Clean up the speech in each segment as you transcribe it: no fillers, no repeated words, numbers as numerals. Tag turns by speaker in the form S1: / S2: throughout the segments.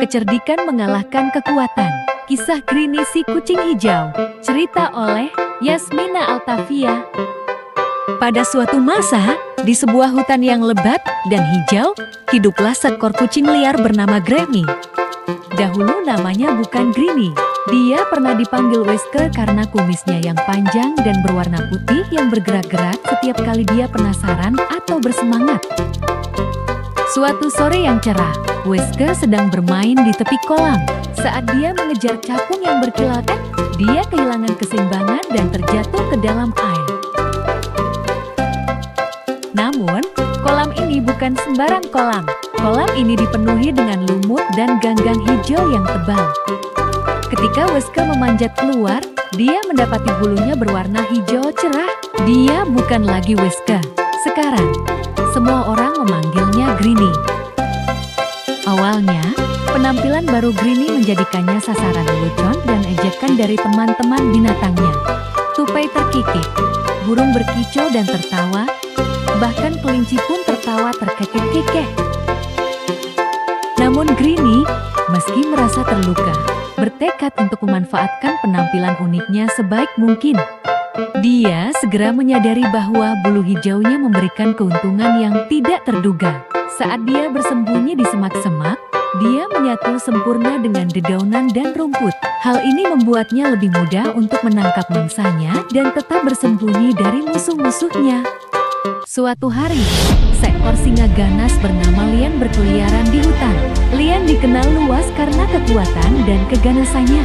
S1: Kecerdikan mengalahkan kekuatan. Kisah Greenie si kucing hijau. Cerita oleh Yasmina Altavia. Pada suatu masa, di sebuah hutan yang lebat dan hijau, hiduplah seekor kucing liar bernama Greenie. Dahulu namanya bukan Greenie. Dia pernah dipanggil Whisker karena kumisnya yang panjang dan berwarna putih yang bergerak-gerak setiap kali dia penasaran atau bersemangat. Suatu sore yang cerah, Whisker sedang bermain di tepi kolam. Saat dia mengejar capung yang berkilat, dia kehilangan keseimbangan dan terjatuh ke dalam air. Namun, kolam ini bukan sembarang kolam. Kolam ini dipenuhi dengan lumut dan ganggang hijau yang tebal. Ketika Whisker memanjat keluar, dia mendapati bulunya berwarna hijau cerah. Dia bukan lagi Whisker. Sekarang, semua orang memanggilnya Greenie. Awalnya, penampilan baru Greenie menjadikannya sasaran lelucon dan ejekan dari teman-teman binatangnya. Tupai terkikik, burung berkicau dan tertawa, bahkan kelinci pun tertawa terkekeh-kekeh. Namun Greenie, meski merasa terluka, bertekad untuk memanfaatkan penampilan uniknya sebaik mungkin. Dia segera menyadari bahwa bulu hijaunya memberikan keuntungan yang tidak terduga. Saat dia bersembunyi di semak-semak, dia menyatu sempurna dengan dedaunan dan rumput. Hal ini membuatnya lebih mudah untuk menangkap mangsanya dan tetap bersembunyi dari musuh-musuhnya. Suatu hari, seekor singa ganas bernama Lian berkeliaran di hutan. Lian dikenal luas karena kekuatan dan keganasannya.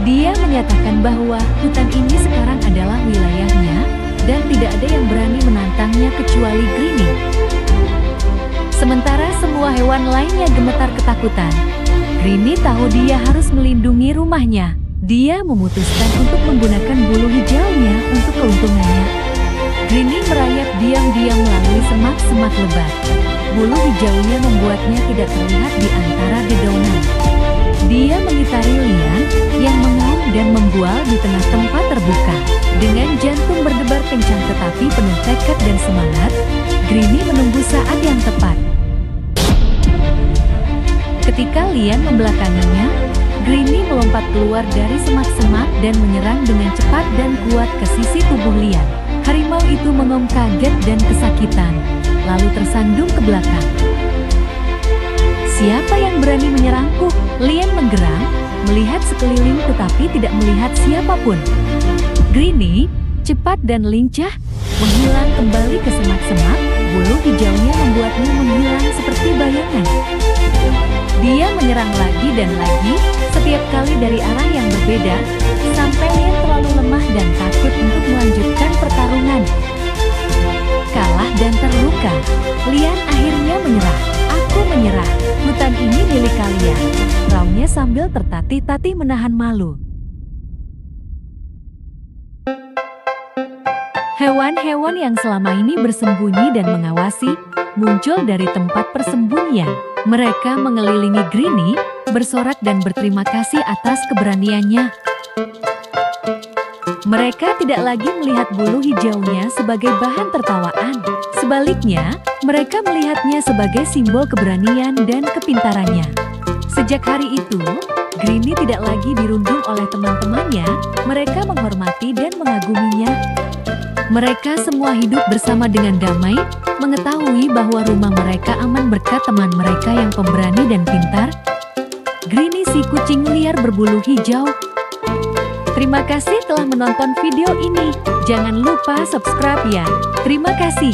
S1: Dia menyatakan bahwa hutan ini sekarang adalah wilayahnya dan tidak ada yang berani menantangnya kecuali Greenie. Sementara semua hewan lainnya gemetar ketakutan, Greenie tahu dia harus melindungi rumahnya. Dia memutuskan untuk menggunakan bulu hijaunya untuk keuntungannya. Greenie merayap diam-diam melalui semak-semak lebat. Bulu hijaunya membuatnya tidak terlihat di antara dedaunan. Dia mengitari Lian yang mengaum dan membual di tengah tempat terbuka. Dengan jantung berdebar kencang tetapi penuh tekad dan semangat, Greenie menunggu saat yang tepat. Ketika Lian membelakanginya, Greenie melompat keluar dari semak-semak dan menyerang dengan cepat dan kuat ke sisi tubuh Lian. Harimau itu mengaum kaget dan kesakitan, lalu tersandung ke belakang. "Siapa yang berani menyerangku?" Lian menggeram, melihat sekeliling tetapi tidak melihat siapapun. Greenie, cepat dan lincah, menghilang kembali ke semak-semak, bulu hijaunya membuatnya menghilang seperti bayangan. Dia menyerang lagi dan lagi, setiap kali dari arah yang berbeda, sampai Lian terlalu lemah dan takut untuk melanjutkan pertarungan. Kalah dan terluka, Lian akhirnya menyerah. "Aku menyerah, hutan ini milik kalian," raungnya sambil tertatih-tatih menahan malu. Hewan-hewan yang selama ini bersembunyi dan mengawasi, muncul dari tempat persembunyian. Mereka mengelilingi Greenie, bersorak dan berterima kasih atas keberaniannya. Mereka tidak lagi melihat bulu hijaunya sebagai bahan tertawaan. Sebaliknya, mereka melihatnya sebagai simbol keberanian dan kepintarannya. Sejak hari itu, Greenie tidak lagi dirundung oleh teman-temannya, mereka menghormati dan mengaguminya. Mereka semua hidup bersama dengan damai, mengetahui bahwa rumah mereka aman berkat teman mereka yang pemberani dan pintar. Greenie si kucing liar berbulu hijau. Terima kasih telah menonton video ini. Jangan lupa subscribe ya. Terima kasih.